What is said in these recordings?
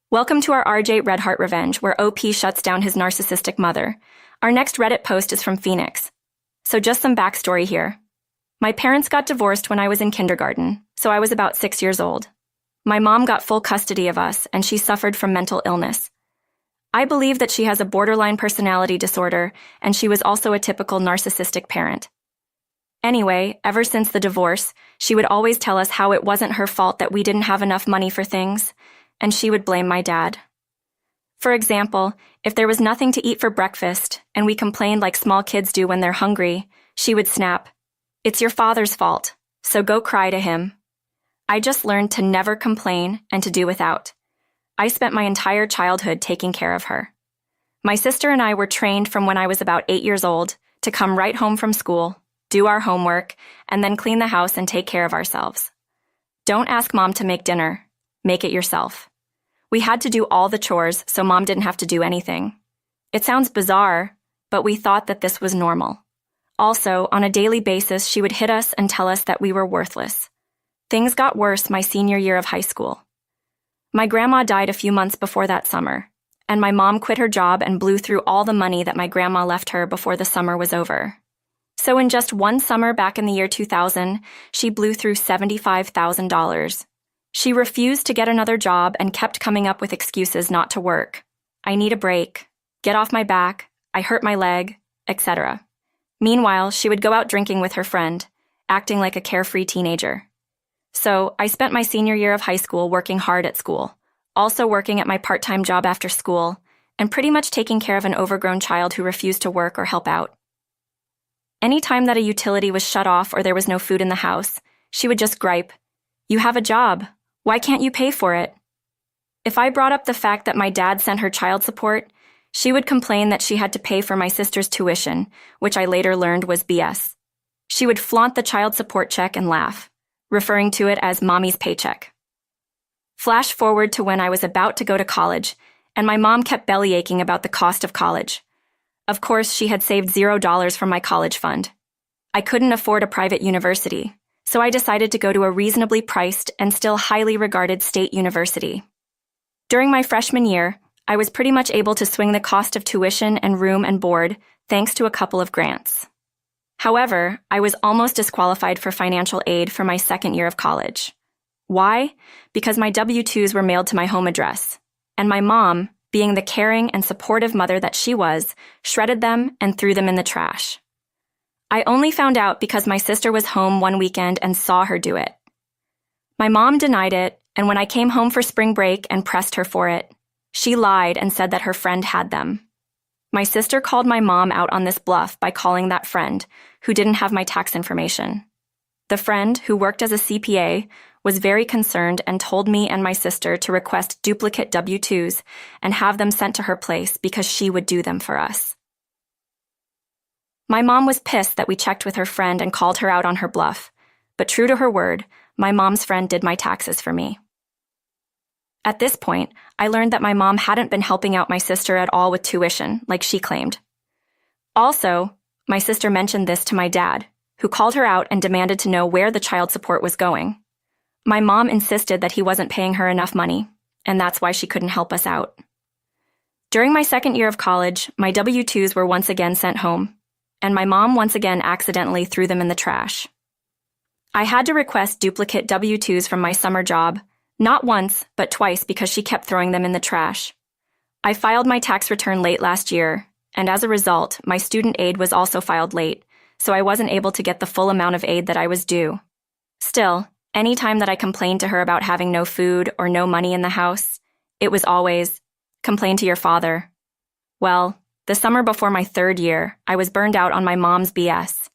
Welcome to our R.J-Redheart revenge, where OP shuts down his narcissistic mother. Our next Reddit post is from Phoenix. So just some backstory here. My parents got divorced when I was in kindergarten, so I was about 6 years old. My mom got full custody of us, and she suffered from mental illness. I believe that she has a borderline personality disorder, and she was also a typical narcissistic parent. Anyway, ever since the divorce, she would always tell us how it wasn't her fault that we didn't have enough money for things, and she would blame my dad. For example, if there was nothing to eat for breakfast, and we complained like small kids do when they're hungry, she would snap, "It's your father's fault, so go cry to him." I just learned to never complain and to do without. I spent my entire childhood taking care of her. My sister and I were trained from when I was about 8 years old to come right home from school, do our homework, and then clean the house and take care of ourselves. Don't ask mom to make dinner. Make it yourself. We had to do all the chores so mom didn't have to do anything. It sounds bizarre, but we thought that this was normal. Also, on a daily basis, she would hit us and tell us that we were worthless. Things got worse my senior year of high school. My grandma died a few months before that summer, and my mom quit her job and blew through all the money that my grandma left her before the summer was over. So in just one summer back in the year 2000, she blew through $75,000. She refused to get another job and kept coming up with excuses not to work. "I need a break. Get off my back. I hurt my leg," etc. Meanwhile, she would go out drinking with her friend, acting like a carefree teenager. So, I spent my senior year of high school working hard at school, also working at my part-time job after school, and pretty much taking care of an overgrown child who refused to work or help out. Any time that a utility was shut off or there was no food in the house, she would just gripe, "You have a job. Why can't you pay for it?" If I brought up the fact that my dad sent her child support, she would complain that she had to pay for my sister's tuition, which I later learned was BS. She would flaunt the child support check and laugh, referring to it as mommy's paycheck. Flash forward to when I was about to go to college, and my mom kept bellyaching about the cost of college. Of course, she had saved $0 from my college fund. I couldn't afford a private university, so I decided to go to a reasonably priced and still highly regarded state university. During my freshman year, I was pretty much able to swing the cost of tuition and room and board thanks to a couple of grants. However, I was almost disqualified for financial aid for my second year of college. Why? Because my W-2s were mailed to my home address, and my mom, being the caring and supportive mother that she was, shredded them and threw them in the trash. I only found out because my sister was home one weekend and saw her do it. My mom denied it, and when I came home for spring break and pressed her for it, she lied and said that her friend had them. My sister called my mom out on this bluff by calling that friend, who didn't have my tax information. The friend, who worked as a CPA, was very concerned and told me and my sister to request duplicate W-2s and have them sent to her place because she would do them for us. My mom was pissed that we checked with her friend and called her out on her bluff, but true to her word, my mom's friend did my taxes for me. At this point, I learned that my mom hadn't been helping out my sister at all with tuition, like she claimed. Also, my sister mentioned this to my dad, who called her out and demanded to know where the child support was going. My mom insisted that he wasn't paying her enough money, and that's why she couldn't help us out. During my second year of college, my W-2s were once again sent home, and my mom once again accidentally threw them in the trash. I had to request duplicate W-2s from my summer job, not once, but twice because she kept throwing them in the trash. I filed my tax return late last year, and as a result, my student aid was also filed late, so I wasn't able to get the full amount of aid that I was due. Still, any time that I complained to her about having no food or no money in the house, it was always, "Complain to your father." Well, the summer before my third year, I was burned out on my mom's BS.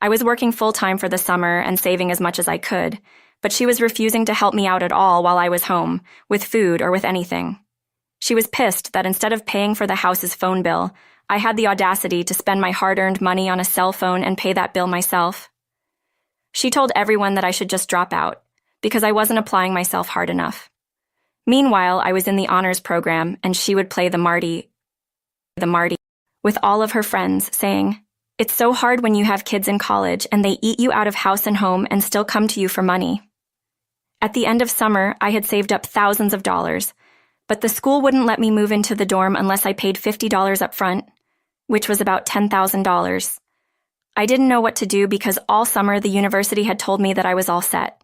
I was working full-time for the summer and saving as much as I could, but she was refusing to help me out at all while I was home, with food or with anything. She was pissed that instead of paying for the house's phone bill, I had the audacity to spend my hard-earned money on a cell phone and pay that bill myself. She told everyone that I should just drop out, because I wasn't applying myself hard enough. Meanwhile, I was in the honors program, and she would play the Marty, with all of her friends, saying, "It's so hard when you have kids in college and they eat you out of house and home and still come to you for money." At the end of summer, I had saved up thousands of dollars, but the school wouldn't let me move into the dorm unless I paid $50 up front, which was about $10,000. I didn't know what to do because all summer the university had told me that I was all set.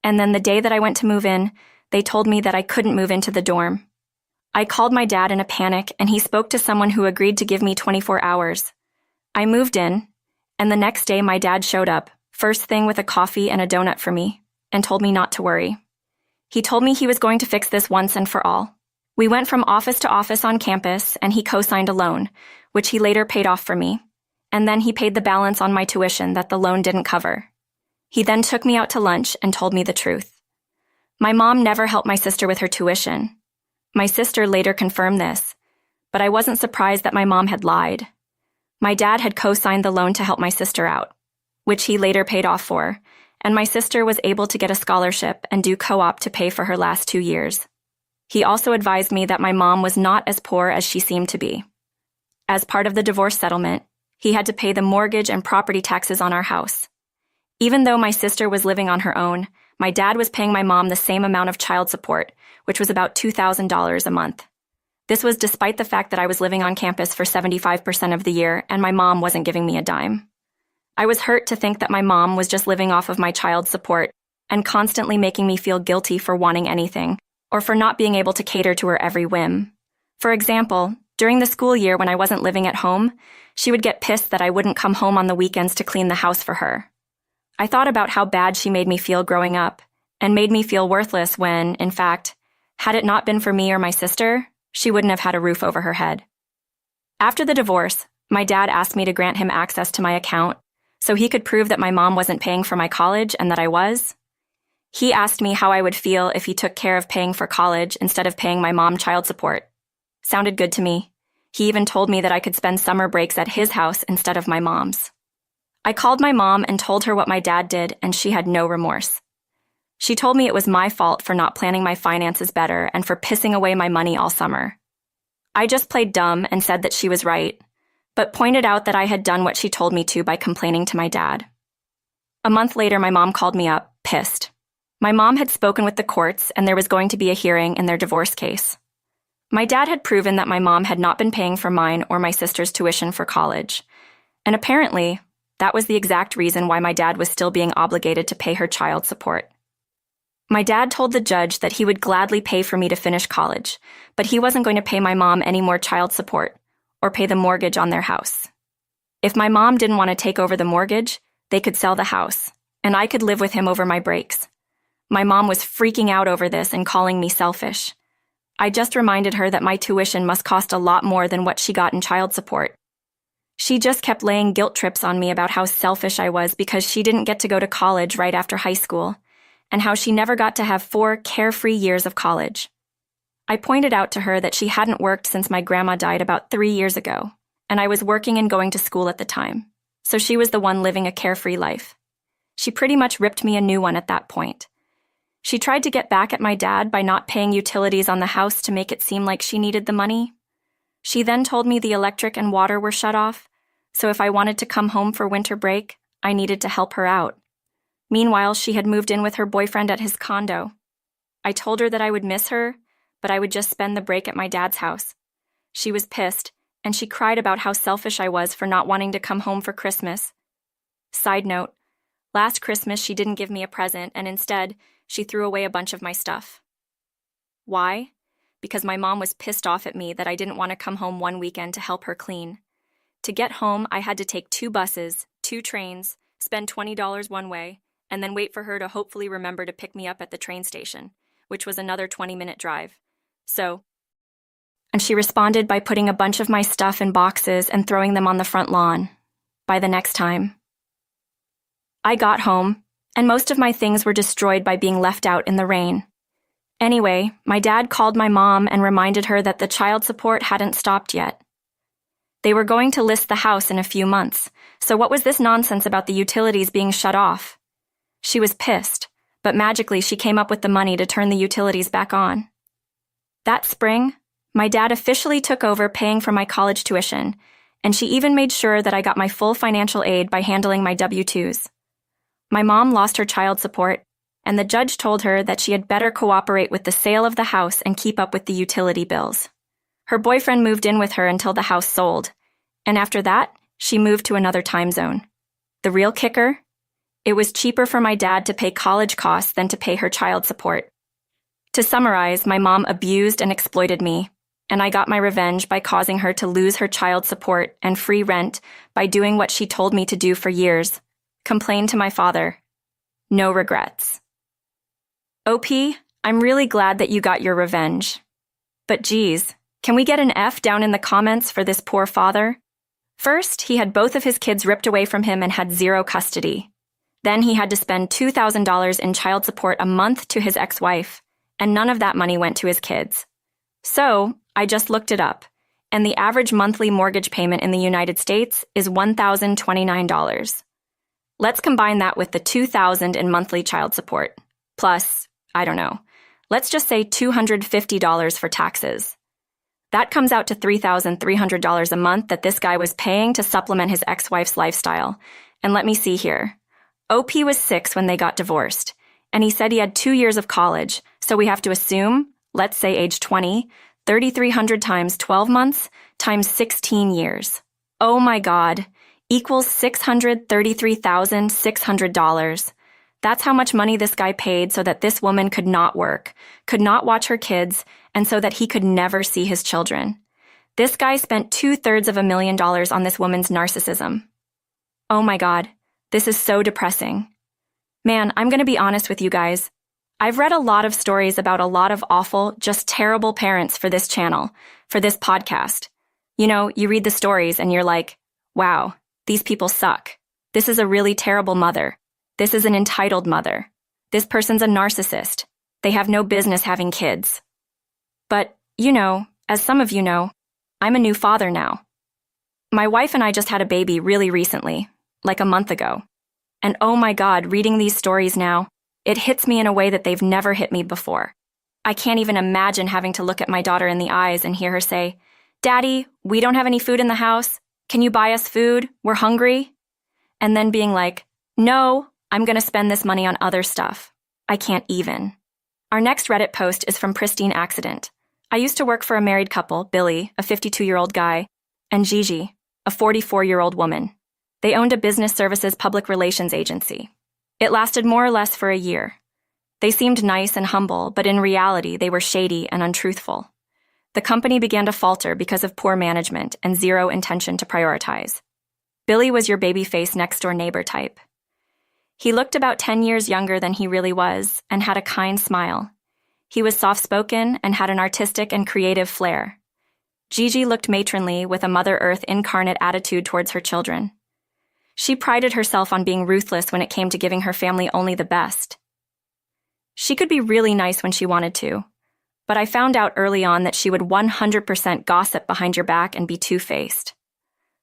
And then the day that I went to move in, they told me that I couldn't move into the dorm. I called my dad in a panic, and he spoke to someone who agreed to give me 24 hours. I moved in, and the next day my dad showed up, first thing with a coffee and a donut for me, and told me not to worry. He told me he was going to fix this once and for all. We went from office to office on campus, and he co-signed a loan, which he later paid off for me. And then he paid the balance on my tuition that the loan didn't cover. He then took me out to lunch and told me the truth. My mom never helped my sister with her tuition. My sister later confirmed this, but I wasn't surprised that my mom had lied. My dad had co-signed the loan to help my sister out, which he later paid off for, and my sister was able to get a scholarship and do co-op to pay for her last 2 years. He also advised me that my mom was not as poor as she seemed to be. As part of the divorce settlement, he had to pay the mortgage and property taxes on our house. Even though my sister was living on her own, my dad was paying my mom the same amount of child support, which was about $2,000 a month. This was despite the fact that I was living on campus for 75% of the year and my mom wasn't giving me a dime. I was hurt to think that my mom was just living off of my child support and constantly making me feel guilty for wanting anything or for not being able to cater to her every whim. For example, during the school year when I wasn't living at home, she would get pissed that I wouldn't come home on the weekends to clean the house for her. I thought about how bad she made me feel growing up and made me feel worthless when, in fact, had it not been for me or my sister, she wouldn't have had a roof over her head. After the divorce, my dad asked me to grant him access to my account so he could prove that my mom wasn't paying for my college and that I was. He asked me how I would feel if he took care of paying for college instead of paying my mom child support. Sounded good to me. He even told me that I could spend summer breaks at his house instead of my mom's. I called my mom and told her what my dad did, and she had no remorse. She told me it was my fault for not planning my finances better and for pissing away my money all summer. I just played dumb and said that she was right, but pointed out that I had done what she told me to by complaining to my dad. A month later, my mom called me up, pissed. My mom had spoken with the courts, and there was going to be a hearing in their divorce case. My dad had proven that my mom had not been paying for mine or my sister's tuition for college, and apparently, that was the exact reason why my dad was still being obligated to pay her child support. My dad told the judge that he would gladly pay for me to finish college, but he wasn't going to pay my mom any more child support or pay the mortgage on their house. If my mom didn't want to take over the mortgage, they could sell the house, and I could live with him over my breaks. My mom was freaking out over this and calling me selfish. I just reminded her that my tuition must cost a lot more than what she got in child support. She just kept laying guilt trips on me about how selfish I was because she didn't get to go to college right after high school, and how she never got to have 4 carefree years of college. I pointed out to her that she hadn't worked since my grandma died about 3 years ago, and I was working and going to school at the time, so she was the one living a carefree life. She pretty much ripped me a new one at that point. She tried to get back at my dad by not paying utilities on the house to make it seem like she needed the money. She then told me the electric and water were shut off, so if I wanted to come home for winter break, I needed to help her out. Meanwhile, she had moved in with her boyfriend at his condo. I told her that I would miss her, but I would just spend the break at my dad's house. She was pissed, and she cried about how selfish I was for not wanting to come home for Christmas. Side note, last Christmas she didn't give me a present, and instead, she threw away a bunch of my stuff. Why? Because my mom was pissed off at me that I didn't want to come home one weekend to help her clean. To get home, I had to take 2 buses, 2 trains, spend $20 one way, and then wait for her to hopefully remember to pick me up at the train station, which was another 20-minute drive. And she responded by putting a bunch of my stuff in boxes and throwing them on the front lawn. By the next time. I got home, and most of my things were destroyed by being left out in the rain. Anyway, my dad called my mom and reminded her that the child support hadn't stopped yet. They were going to list the house in a few months, so what was this nonsense about the utilities being shut off? She was pissed, but magically she came up with the money to turn the utilities back on. That spring, my dad officially took over paying for my college tuition, and she even made sure that I got my full financial aid by handling my W-2s. My mom lost her child support, and the judge told her that she had better cooperate with the sale of the house and keep up with the utility bills. Her boyfriend moved in with her until the house sold, and after that, she moved to another time zone. The real kicker? It was cheaper for my dad to pay college costs than to pay her child support. To summarize, my mom abused and exploited me, and I got my revenge by causing her to lose her child support and free rent by doing what she told me to do for years: complain to my father. No regrets. OP, I'm really glad that you got your revenge. But geez, can we get an F down in the comments for this poor father? First, he had both of his kids ripped away from him and had zero custody. Then he had to spend $2,000 in child support a month to his ex-wife, and none of that money went to his kids. So, I just looked it up, and the average monthly mortgage payment in the United States is $1,029. Let's combine that with the $2,000 in monthly child support, plus, I don't know, let's just say $250 for taxes. That comes out to $3,300 a month that this guy was paying to supplement his ex-wife's lifestyle. And let me see here. OP was 6 when they got divorced, and he said he had 2 years of college, so we have to assume, let's say age 20, 3,300 times 12 months times 16 years. Oh my God, equals $633,600. That's how much money this guy paid so that this woman could not work, could not watch her kids, and so that he could never see his children. This guy spent $250,000 on this woman's narcissism. Oh my God, this is so depressing. Man, I'm going to be honest with you guys. I've read a lot of stories about a lot of awful, just terrible parents for this channel, for this podcast. You know, you read the stories and you're like, wow, these people suck. This is a really terrible mother. This is an entitled mother. This person's a narcissist. They have no business having kids. But, you know, as some of you know, I'm a new father now. My wife and I just had a baby really recently, like a month ago. And oh my God, reading these stories now, it hits me in a way that they've never hit me before. I can't even imagine having to look at my daughter in the eyes and hear her say, "Daddy, we don't have any food in the house. Can you buy us food? We're hungry." And then being like, "No, I'm going to spend this money on other stuff." I can't even. Our next Reddit post is from Pristine Accident. I used to work for a married couple, Billy, a 52-year-old guy, and Gigi, a 44-year-old woman. They owned a business services public relations agency. It lasted more or less for a year. They seemed nice and humble, but in reality, they were shady and untruthful. The company began to falter because of poor management and zero intention to prioritize. Billy was your baby-face next-door neighbor type. He looked about 10 years younger than he really was and had a kind smile. He was soft-spoken and had an artistic and creative flair. Gigi looked matronly with a Mother Earth incarnate attitude towards her children. She prided herself on being ruthless when it came to giving her family only the best. She could be really nice when she wanted to, but I found out early on that she would 100% gossip behind your back and be two-faced.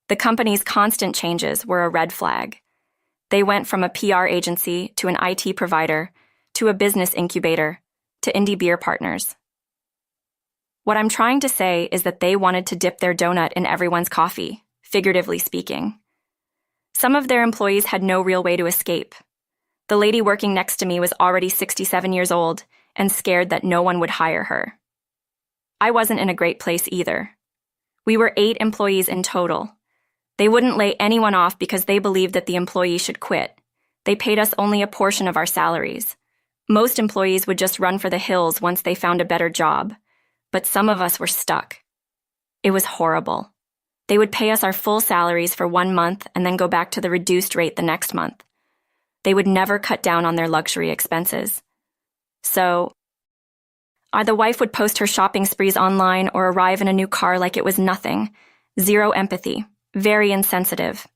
The company's constant changes were a red flag. They went from a PR agency to an IT provider to a business incubator to indie beer partners. What I'm trying to say is that they wanted to dip their donut in everyone's coffee, figuratively speaking. Some of their employees had no real way to escape. The lady working next to me was already 67 years old and scared that no one would hire her. I wasn't in a great place either. We were 8 employees in total. They wouldn't lay anyone off because they believed that the employee should quit. They paid us only a portion of our salaries. Most employees would just run for the hills once they found a better job, but some of us were stuck. It was horrible. They would pay us our full salaries for 1 month and then go back to the reduced rate the next month. They would never cut down on their luxury expenses. So, the wife would post her shopping sprees online or arrive in a new car like it was nothing. Zero empathy. Very insensitive.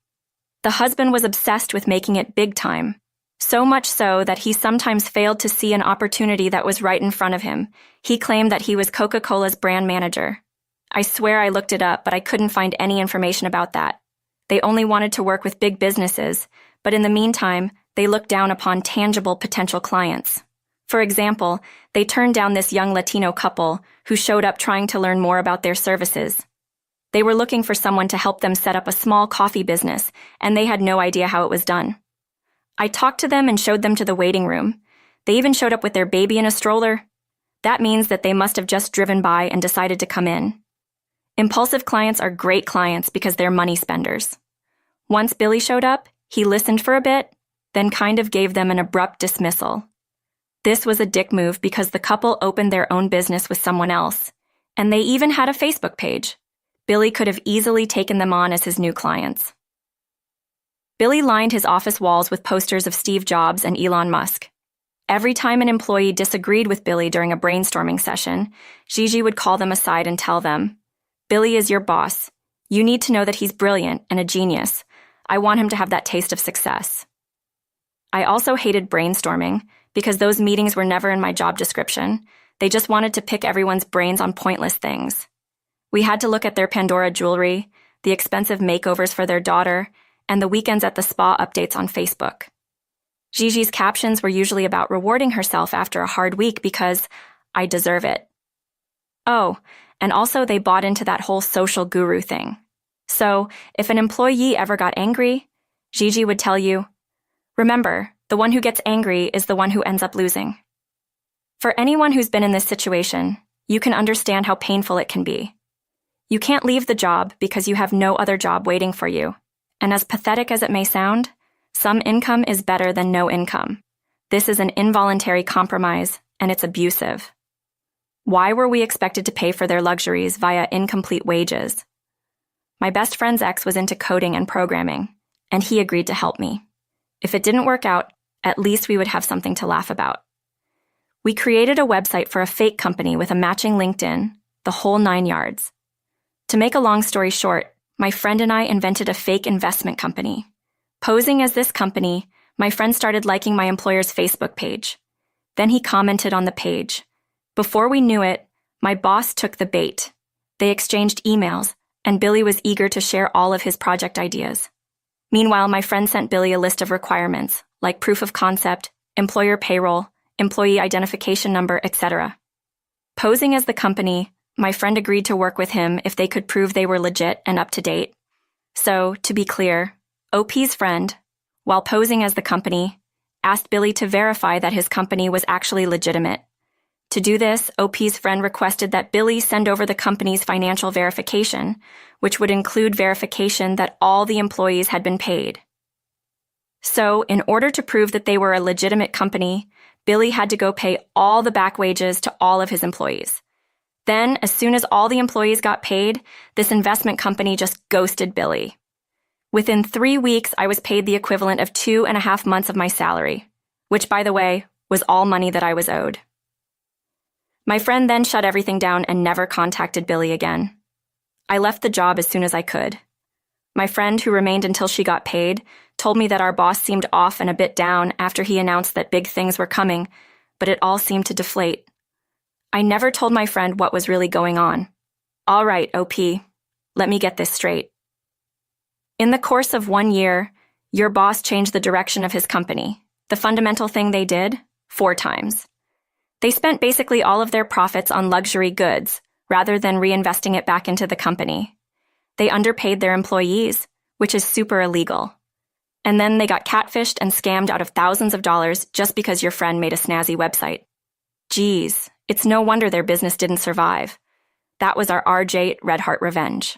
The husband was obsessed with making it big time. So much so that he sometimes failed to see an opportunity that was right in front of him. He claimed that he was Coca-Cola's brand manager. I swear I looked it up, but I couldn't find any information about that. They only wanted to work with big businesses, but in the meantime, they looked down upon tangible potential clients. For example, they turned down this young Latino couple who showed up trying to learn more about their services. They were looking for someone to help them set up a small coffee business, and they had no idea how it was done. I talked to them and showed them to the waiting room. They even showed up with their baby in a stroller. That means that they must have just driven by and decided to come in. Impulsive clients are great clients because they're money spenders. Once Billy showed up, he listened for a bit, then kind of gave them an abrupt dismissal. This was a dick move because the couple opened their own business with someone else, and they even had a Facebook page. Billy could have easily taken them on as his new clients. Billy lined his office walls with posters of Steve Jobs and Elon Musk. Every time an employee disagreed with Billy during a brainstorming session, Gigi would call them aside and tell them, "Billy is your boss. You need to know that he's brilliant and a genius. I want him to have that taste of success." I also hated brainstorming because those meetings were never in my job description. They just wanted to pick everyone's brains on pointless things. We had to look at their Pandora jewelry, the expensive makeovers for their daughter, and the weekends at the spa updates on Facebook. Gigi's captions were usually about rewarding herself after a hard week because I deserve it. Oh, and also they bought into that whole social guru thing. So, if an employee ever got angry, Gigi would tell you, "Remember, the one who gets angry is the one who ends up losing." For anyone who's been in this situation, you can understand how painful it can be. You can't leave the job because you have no other job waiting for you. And as pathetic as it may sound, some income is better than no income. This is an involuntary compromise, and it's abusive. Why were we expected to pay for their luxuries via incomplete wages? My best friend's ex was into coding and programming, and he agreed to help me. If it didn't work out, at least we would have something to laugh about. We created a website for a fake company with a matching LinkedIn, the whole 9 yards. To make a long story short, my friend and I invented a fake investment company. Posing as this company, my friend started liking my employer's Facebook page. Then he commented on the page. Before we knew it, my boss took the bait. They exchanged emails, and Billy was eager to share all of his project ideas. Meanwhile, my friend sent Billy a list of requirements, like proof of concept, employer payroll, employee identification number, etc. Posing as the company, my friend agreed to work with him if they could prove they were legit and up to date. So, to be clear, OP's friend, while posing as the company, asked Billy to verify that his company was actually legitimate. To do this, OP's friend requested that Billy send over the company's financial verification, which would include verification that all the employees had been paid. So, in order to prove that they were a legitimate company, Billy had to go pay all the back wages to all of his employees. Then, as soon as all the employees got paid, this investment company just ghosted Billy. Within 3 weeks, I was paid the equivalent of 2.5 months of my salary, which, by the way, was all money that I was owed. My friend then shut everything down and never contacted Billy again. I left the job as soon as I could. My friend, who remained until she got paid, told me that our boss seemed off and a bit down after he announced that big things were coming, but it all seemed to deflate. I never told my friend what was really going on. All right, OP, let me get this straight. In the course of 1 year, your boss changed the direction of his company. The fundamental thing they did, 4 times. They spent basically all of their profits on luxury goods, rather than reinvesting it back into the company. They underpaid their employees, which is super illegal. And then they got catfished and scammed out of thousands of dollars just because your friend made a snazzy website. Geez, it's no wonder their business didn't survive. That was our R.J-Redheart revenge.